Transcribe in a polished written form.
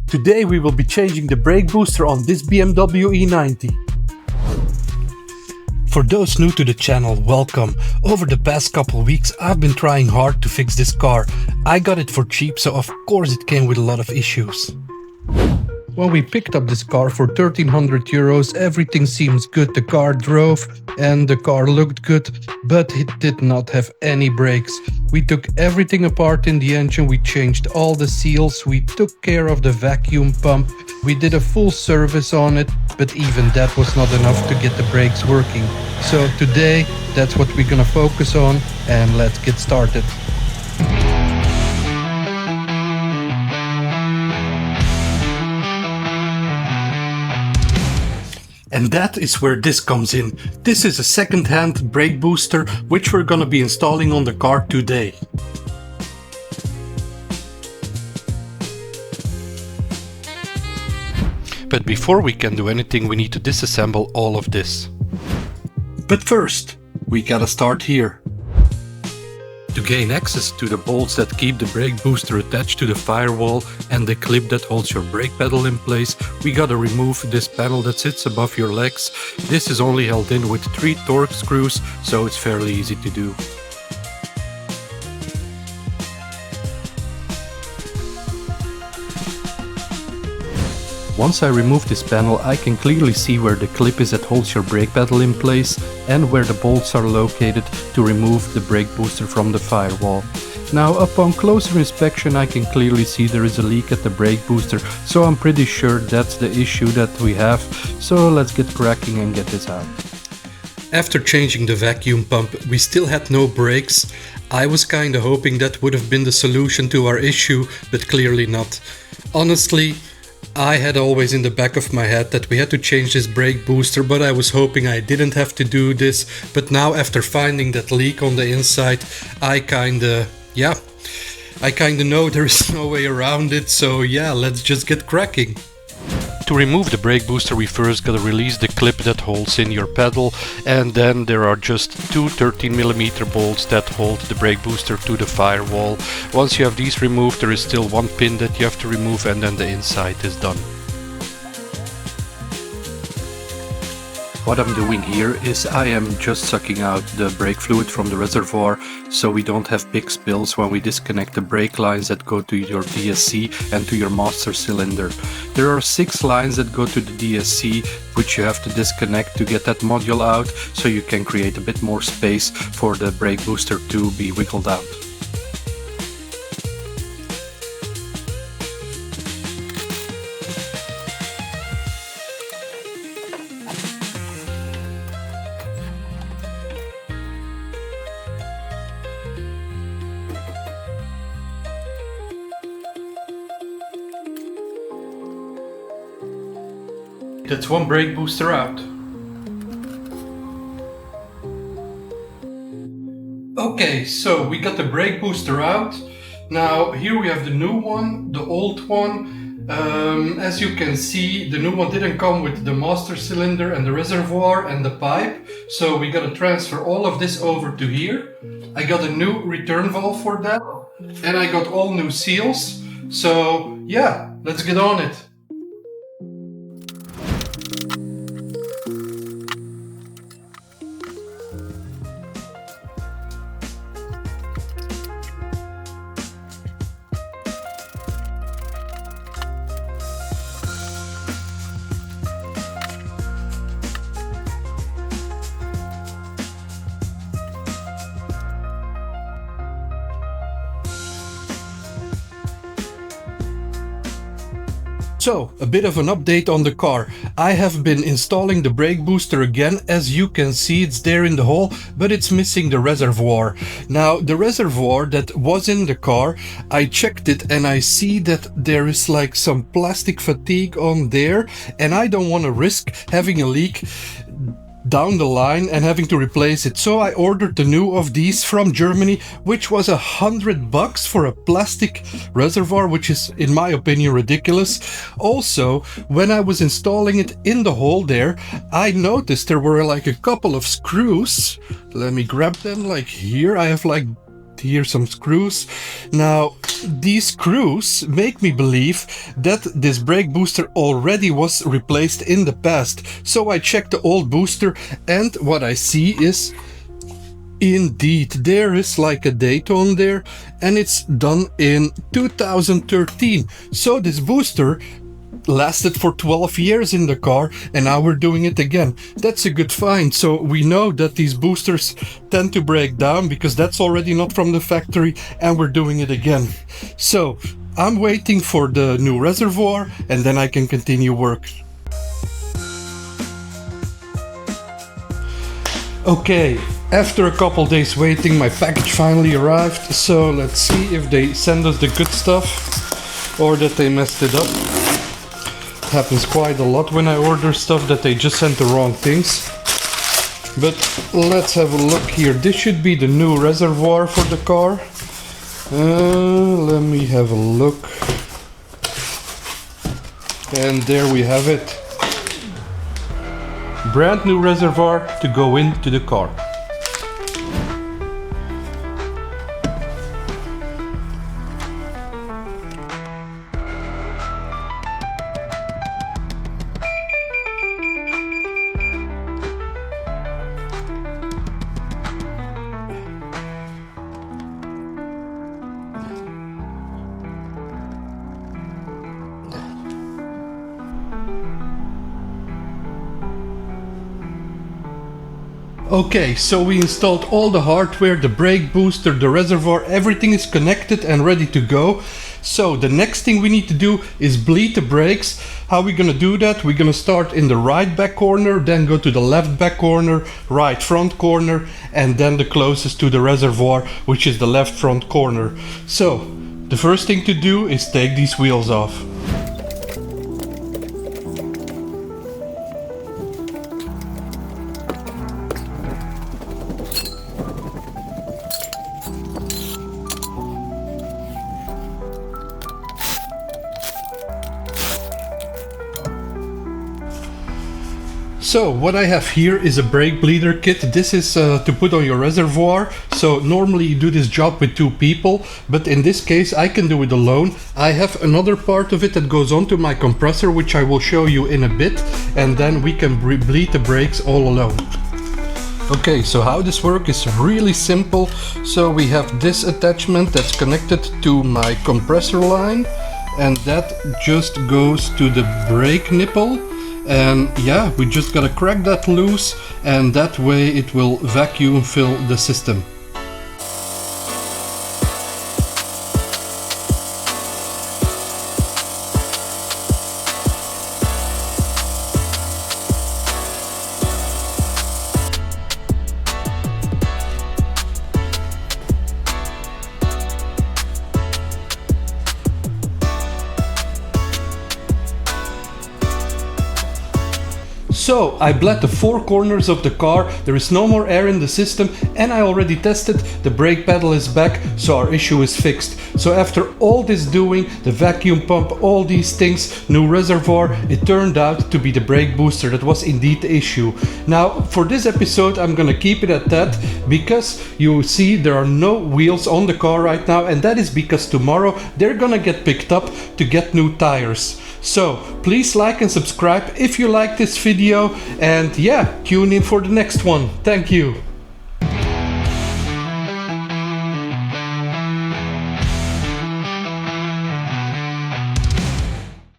Today we will be changing the brake booster on this BMW E90. For those new to the channel, welcome. Over the past couple weeks I've been trying hard to fix this car. I got it for cheap, so of course it came with a lot of issues. When we picked up this car for 1300 euros, everything seems good. The car drove and the car looked good, but it did not have any brakes. We took everything apart in the engine, we changed all the seals, we took care of the vacuum pump, we did a full service on it, but even that was not enough to get the brakes working. So today, that's what we're gonna focus on, and let's get started. And that is where this comes in. This is a second-hand brake booster which we're gonna be installing on the car today. But before we can do anything, we need to disassemble all of this. But first, we gotta start here. To gain access to the bolts that keep the brake booster attached to the firewall and the clip that holds your brake pedal in place, we gotta remove this panel that sits above your legs. This is only held in with 3 torque screws, so it's fairly easy to do. Once I remove this panel, I can clearly see where the clip is that holds your brake pedal in place and where the bolts are located to remove the brake booster from the firewall. Now, upon closer inspection, I can clearly see there is a leak at the brake booster, so I'm pretty sure that's the issue that we have. So let's get cracking and get this out. After changing the vacuum pump, we still had no brakes. I was kinda hoping that would have been the solution to our issue, but clearly not. Honestly, I had always in the back of my head that we had to change this brake booster, but I was hoping I didn't have to do this. But now, after finding that leak on the inside, I kinda know there is no way around it, so yeah, let's just get cracking. To remove the brake booster, we first gotta release the clip that holds in your pedal, and then there are just 2 13mm bolts that hold the brake booster to the firewall. Once you have these removed, there is still 1 pin that you have to remove, and then the inside is done. What I'm doing here is I am just sucking out the brake fluid from the reservoir so we don't have big spills when we disconnect the brake lines that go to your DSC and to your master cylinder. There are 6 lines that go to the DSC, which you have to disconnect to get that module out, so you can create a bit more space for the brake booster to be wiggled out. That's 1 brake booster out. Okay, so we got the brake booster out. Now here we have the new one, the old one. As you can see, the new one didn't come with the master cylinder and the reservoir and the pipe. So we gotta transfer all of this over to here. I got a new return valve for that. And I got all new seals. So yeah, let's get on it. So, a bit of an update on the car. I have been installing the brake booster again. As you can see, it's there in the hole, but it's missing the reservoir. Now, the reservoir that was in the car, I checked it and I see that there is like some plastic fatigue on there, and I don't want to risk having a leak down the line and having to replace it. So I ordered the new of these from Germany, which was $100 for a plastic reservoir, which is in my opinion ridiculous. Also, when I was installing it in the hole there, I noticed there were like a couple of screws. Let me grab them. Like here I have like here some screws. Now these screws make me believe that this brake booster already was replaced in the past. So I checked the old booster, and what I see is indeed there is like a date on there, and it's done in 2013. So this booster lasted for 12 years in the car, and now we're doing it again. That's a good find. So we know that these boosters tend to break down because that's already not from the factory, and we're doing it again. So I'm waiting for the new reservoir, and then I can continue work. Okay, after a couple days waiting, my package finally arrived. So let's see if they send us the good stuff or that they messed it up. Happens quite a lot when I order stuff, that they just sent the wrong things. But let's have a look here. This should be the new reservoir for the car. Let me have a look. And there we have it. Brand new reservoir to go into the car. Okay, so we installed all the hardware, the brake booster, the reservoir, everything is connected and ready to go. So the next thing we need to do is bleed the brakes. How are we gonna do that? We're gonna start in the right back corner, then go to the left back corner, right front corner, and then the closest to the reservoir, which is the left front corner. So the first thing to do is take these wheels off. So what I have here is a brake bleeder kit. This is to put on your reservoir. So normally you do this job with 2 people, but in this case I can do it alone. I have another part of it that goes onto my compressor, which I will show you in a bit, and then we can bleed the brakes all alone. Okay, so how this works is really simple. So we have this attachment that's connected to my compressor line, and that just goes to the brake nipple. And yeah, we just gotta crack that loose, and that way it will vacuum fill the system. So I bled the 4 corners of the car, there is no more air in the system, and I already tested, the brake pedal is back, so our issue is fixed. So after all this doing, the vacuum pump, all these things, new reservoir, it turned out to be the brake booster that was indeed the issue. Now for this episode I'm gonna keep it at that, because you see there are no wheels on the car right now, and that is because tomorrow they're gonna get picked up to get new tires. So please like and subscribe if you like this video, and yeah, tune in for the next one. Thank you.